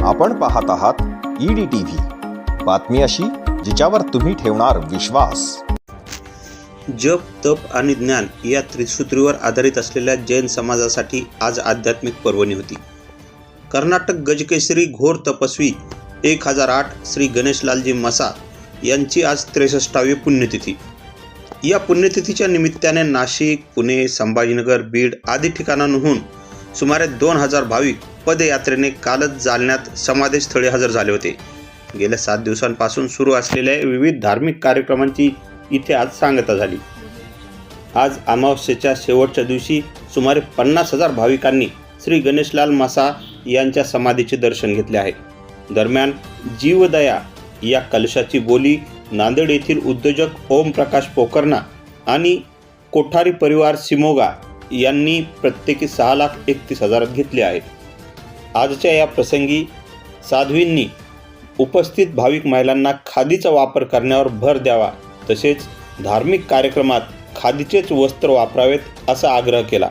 आपण पाहत आहात EDTV, बातमी अशी जिच्यावर तुम्ही ठेवणार विश्वास। जप, तप आणि ज्ञान या त्रिसूत्रीवर आधारित असलेल्या जैन समाजासाठी आज आध्यात्मिक पर्वणी होती। कर्नाटक गजकेसरी घोर तपस्वी 1008 श्री गणेशलालजी मसा यांची आज 63वी पुण्यतिथी। या पुण्यतिथीच्या निमित्ताने नाशिक, पुणे, संभाजीनगर, बीड आदी ठिकाणांहून सुमारे 2000 भाविक पदयात्रेने कालच जालन्यात समाधीस्थळी हजर झाले होते। गेल्या 7 दिवसांपासून सुरू असलेल्या विविध धार्मिक कार्यक्रमांची इथे आज सांगता झाली। आज अमावस्येच्या शेवटच्या दिवशी सुमारे 50,000 भाविकांनी श्री गणेशलाल मसा यांच्या समाधीचे दर्शन घेतले आहे। दरम्यान जीवदया या कलशाची बोली नांदेड येथील उद्योजक ओम प्रकाश पोकर्णा आणि कोठारी परिवार सिमोगा यांनी प्रत्येकी 6,31,000 घेतले आहेत। आजच्या या प्रसंगी साध्वींनी उपस्थित भाविक महिलांना खादीचा वापर करण्यावर भर द्यावा, तसेच धार्मिक कार्यक्रमात खादीचेच वस्त्र वापरावेत असा आग्रह केला।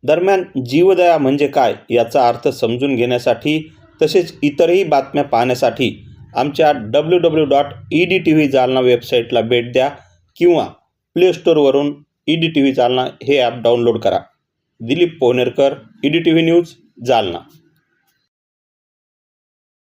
दरम्यान जीवदया म्हणजे काय याचा अर्थ समजून घेण्यासाठी तसेच इतरही बातम्या पाहण्यासाठी आमच्या www.edtvजालना वेबसाईटला भेट द्या किंवा प्ले स्टोअरवरून EDTV जालना हे ॲप डाउनलोड करा. Dilip Pohnerkar, EDTV news, Jalna.